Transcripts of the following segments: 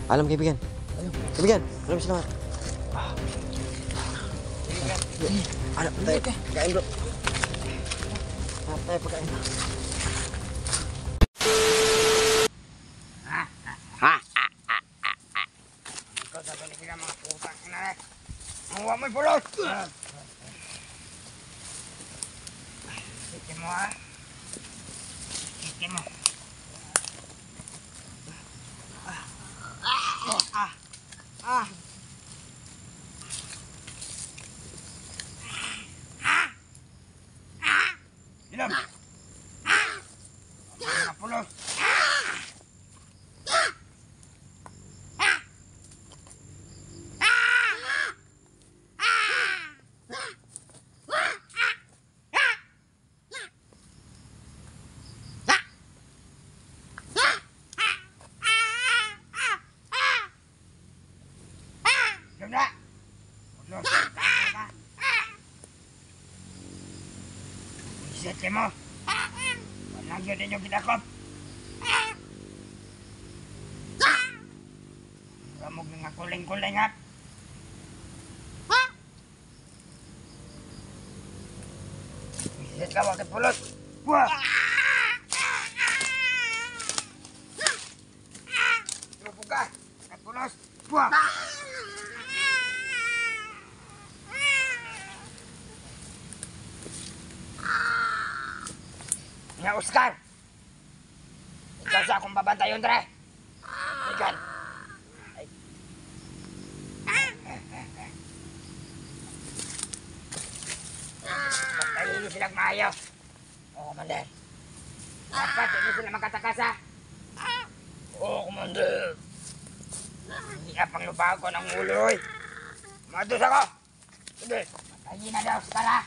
Alam kaibigan. Kaibigan, alam selamat. Ada tayo. Kain bro. Tayo pagkain. Ikaw sa tuloy mga putang ina eh. Ang huwag mo'y pulot. Sige mo ha. Sige mo. Inom. Mga pulot. Sudah. Iset mo. Walang yun din yung kinakop. Ramog nga kuling-kuling ha. Iset ka wakit pulot. Wah! Lupo ka. Kapulos. Wah! Nga Oscar! Ikaw sa akong babantayon, Dre! Ikan! Pagtayin niyo silang maayo. Oo, Commander. Dapat hindi sila magkatakasa. Oo, Commander. Hindi apang lupa ko ng ulo, eh. Madus ako! Sige, patayin na daw, Oscar, ha?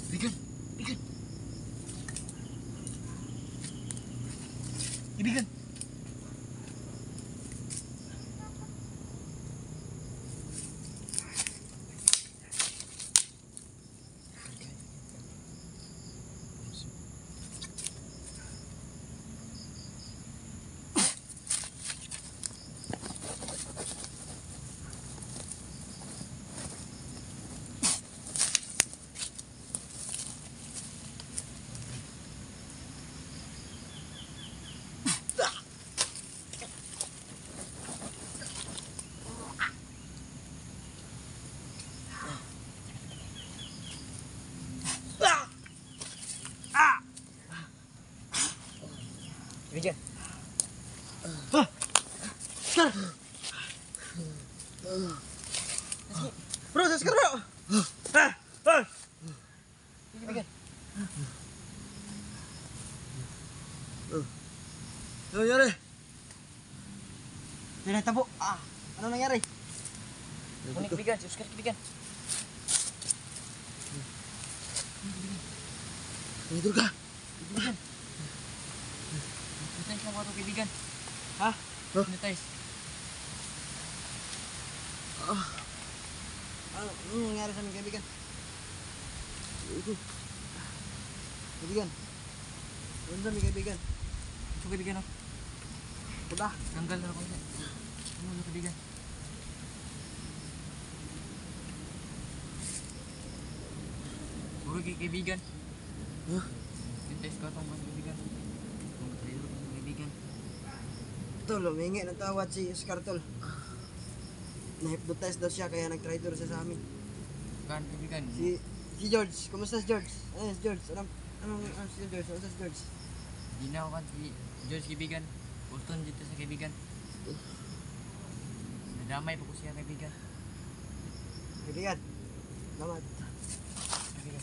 Ibigan. Ibigan. Oscar. Bro, Oscar bro. Ibigan. Ano nangyari? Tinatabo. Ano nangyari? Kunik Ibigan, si Oscar Ibigan. Tidur ka. sa mga to kaibigan. Ha? Hypnotize. Ano nangyari sa aming kaibigan? Kaibigan. Ano sa aming kaibigan? So kaibigan, oh. Puta. Tanggal na ako niya. Ano kaibigan? Puro kaibigan. Huh? Hypnotize ka itong mga kaibigan. Itong trailer ko ng kaibigan. Tol, humingi ng tawad si Oscar, tol. Na-hypnotize daw siya kaya nag-traitor siya sa amin. Kan kaibigan. Si George, kumusta si George? Ano si George? Anong si George? Ano si George? Di na ako kan si George kaibigan. Boston dito sa kaibigan. Nadamay po ko siya kaibigan. Kaibigan. Salamat. Kaibigan.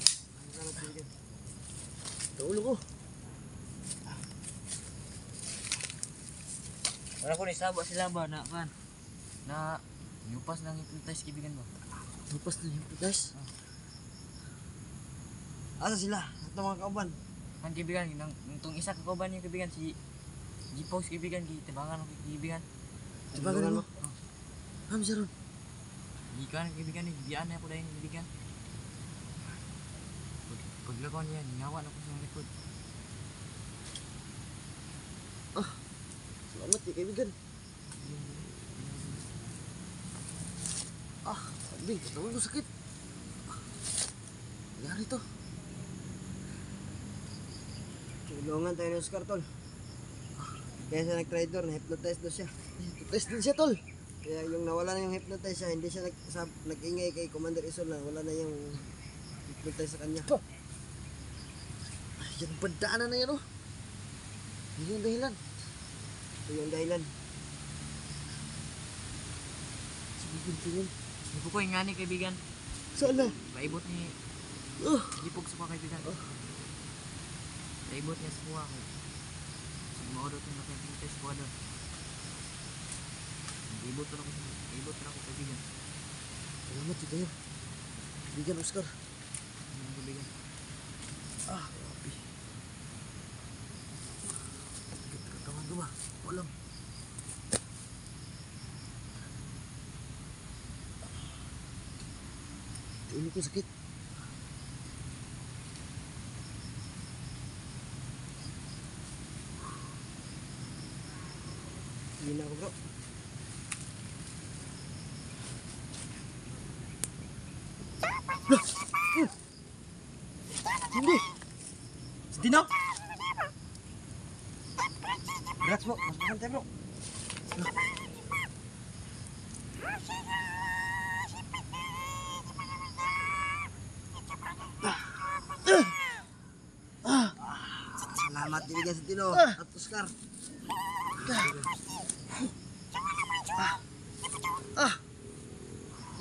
Salamat, kaibigan. Tulo ko. Wala ko nisaba sila ba na kan? Na yupas ng hypnotize kaibigan ba? Tupas na yung putas. Asa sila? At mga kauban. Kan kaibigan, nang itong isa kakauban niya kaibigan si G-Post kaibigan, kitabangan ng kaibigan. Tibagan mo. Ham siya ron. Ikan kaibigan, biyaan na ako dahil kaibigan. Paglakaw niya, ningawa na ko sa likod. Salamat kaibigan. Sabi, tulo sakit. Nangyari to. Tulungan tayo ni Oscar, tol. Kaya siya nag-traitor, na-hypnotize daw siya. Hypnotize din siya, tol. Kaya yung nawala na yung hypnotize siya, hindi siya nag-ingay kay Commander Isol na wala na yung hypnotize sa kanya. Ay, yan ang bandaanan na yan, oh. Yun yung dahilan. Ito yung dahilan. Sige. Hindi ko nga ni kaibigan. Saan na? Paibot ni Gipog sa mga kaibigan. Paibot niya sa kuha ko. Sige maudot yung hypnotize ko doon. Paibot na ako kaibigan. Salamat yun tayo. Kaibigan Oscar. Ano kaibigan? Grabe. Sakit katawan ko ba? Walang. Ini ko sakit. Hindi na ako bro. Hindi. Dino. Relax bro, mas makantai bro. Salamat kaibigan sa Tino at Oscar.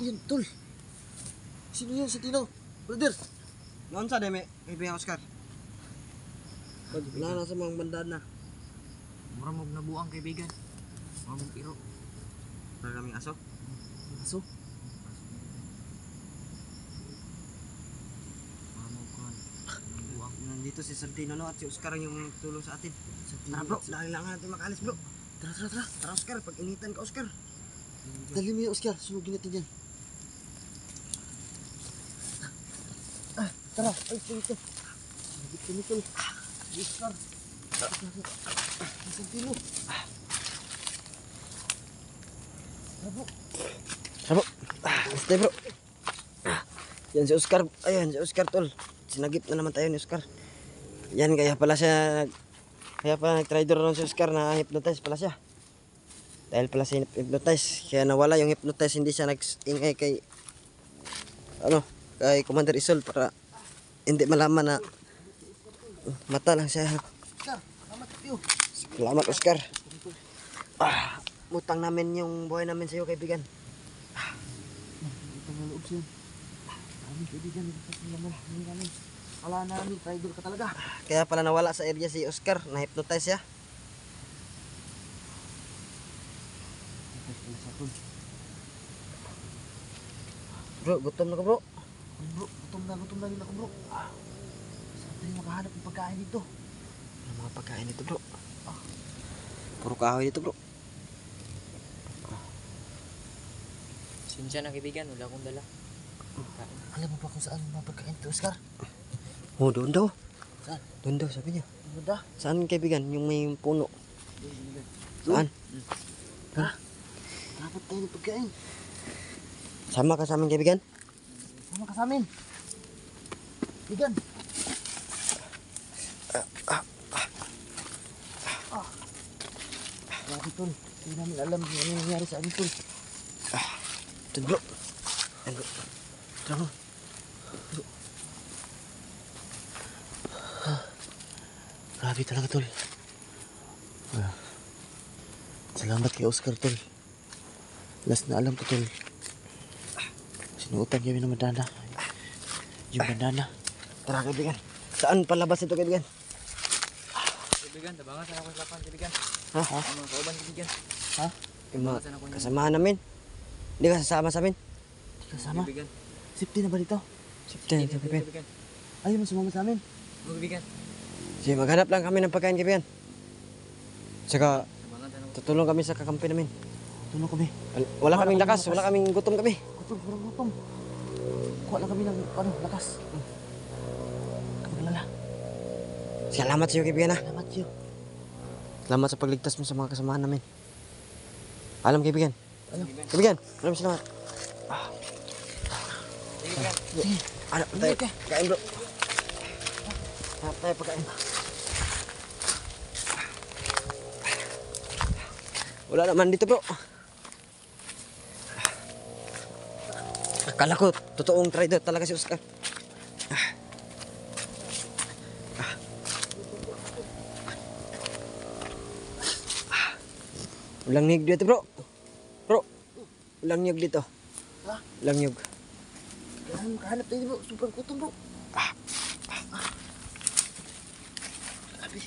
Yan tol. Sino yan sa Tino? Brother. Noon sa deme, kaibigan Oscar. Wala na sa mga bandaan na. Mura mo nabuang kaibigan. Mura mo iro. Para kaming aso. Aso? Mura mo kuhan. Nabuang. Nandito si Santino no at si Oscar yung tulong sa atin. Tara bro, kailangan natin makalis bro. Tara. Tara Oscar, pag initan ka Oscar. Dali mo yung Oscar, sunugin natin yan. Tara, ay ito. Ito. Oscar. Santino. Tara bro. Stay bro. Yan si Oscar. Ayan si Oscar tol. Sinagip na naman tayo ni Oscar. Yan kaya pala nag-tridor ron si Oscar na hypnotize pala siya. Dahil pala siya hypnotize, kaya nawala yung hypnotize, hindi siya nag-ingay kay Commander Isol para hindi malaman na mata lang siya. Oscar, salamat kayo. Salamat Oscar. Utang namin yung buhay namin sa iyo kaibigan. Utang na loob siya. Kami kaibigan, namin. Wala namin, traitor ka talaga. Kaya pala nawala sa area si Oscar, na-hypnotize siya. Bro, gutom na ka bro. Bro, gutom na rin ako bro. Saan tayo makahanap ng pagkain dito? Ano mga pagkain dito bro? Puro kahoy dito bro. Sinsya na kaibigan, wala akong dala. Alam mo ba kung saan mapagkain to, Oscar? Oh, doon daw. Saan? Doon daw, sabi niya. Ano da? Saan kaibigan? Yung may puno. Saan? Dapat tayo ng pagkain. Sama ka sa amin kaibigan? Sama ka sa amin. Bigan. Grabe tol. Hindi namin alam kung ano nangyari sa amin tol. Ito bro. Ayan bro. Tara mo. Grabe talaga tol. Salamat kay Oscar tol. Last na alam ko tol. Sinuotan kami ng bandana. Yung bandana. Tara kaibigan. Saan palabas ito kaibigan? Kaibigan, tabangan sana ako sa lapan, kaibigan. Ha? Ang mga kauban, kaibigan. Yung mga kasamahan namin. Hindi ka sasama sa amin? Hindi kasama. Kaibigan. Safety na ba dito? Sipten, kaibigan. Kaibigan. Ayaw mo sumama sa amin. Kaibigan. Sige, maghanap lang kami ng pagkain kaibigan. Tsaka, Tabangan sana ako. tutulong kami sa kakampi namin. Tulong kami. Wala kaming lakas, wala kaming gutom kami. Gutom, kurang gutom. Kuha lang kami ng lakas. Kapaglala. Salamat sa iyo kaibigan ha. Salamat siyo. Salamat sa pagligtas mo sa mga kasamahan namin. Alam kaibigan. Kaibigan, maraming salamat. Kaibigan. Sige. Ano tayo? Kain bro. Hanap tayo pagkain. Wala naman dito bro. Akala ko, totoong trader talaga si Oscar. Walang niyog dito bro. Bro, walang niyog dito. Ha? Walang niyog. Kahanap tayo bro. Sobrang gutom bro. Grabe.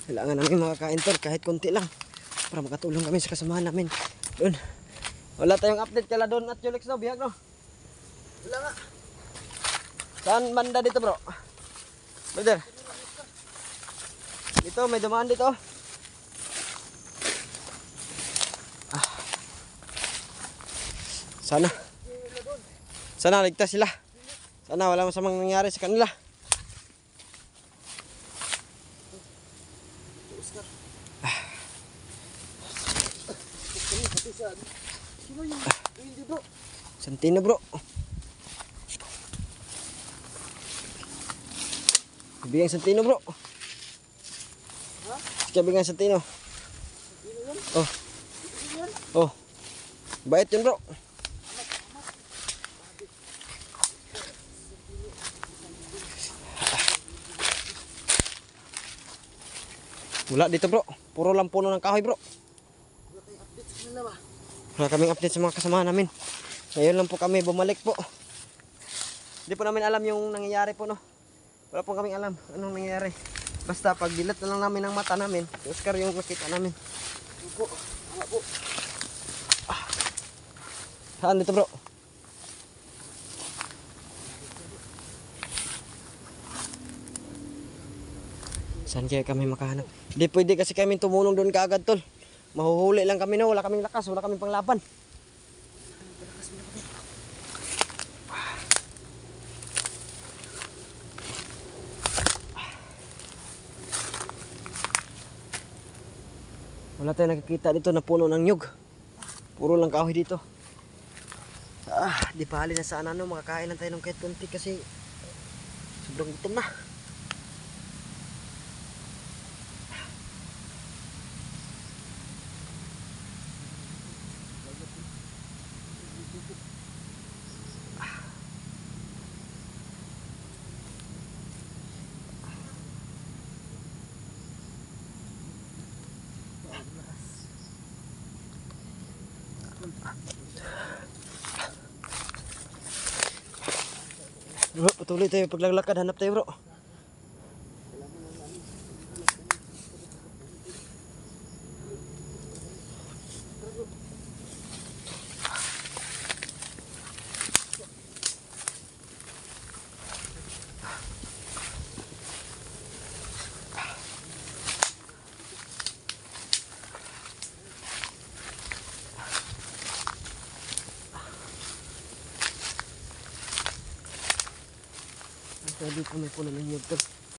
Kailangan namin makakain tol kahit konti lang. Para makatulong kami sa kasamahan namin. Doon. Wala tayong update kala doon at Julex daw. Bihag no. Wala nga. Saan banda dito bro? Brother. Dito, may dumaan dito. Sana. Sana ligtas sila. Sana wala masamang nangyari sa kanila. Sino yung hindi bro? Santino bro. Kabigang Santino bro. Kabigang Santino. Oh. Oh. Bait yun bro. Wala dito bro. Puro lang puno ng kahoy bro. Wala kaming update sa mga kasamahan namin. Ngayon lang po kami bumalik po. Hindi po namin alam yung nangyayari po no. Wala po kaming alam anong nangyayari. Basta pag dilat na lang namin ang mata namin, si Oscar yung nakita namin. Po. Tama po. Saan dito bro? Saan kaya kami makahanap? Hindi pwede kasi kami tumulong doon kaagad tol. Mahuhuli lang kami no, wala kaming lakas, wala kaming panglaban. Wala tayong nakikita dito na puno ng nyug. Puro lang kahoy dito. Di bali na sana no, makakain lang tayo ng kahit konti kasi sobrang gutom na. Bro, patuloy tayo paglalakad, hanap tayo bro. Grabe po may puno ng hiyog tol.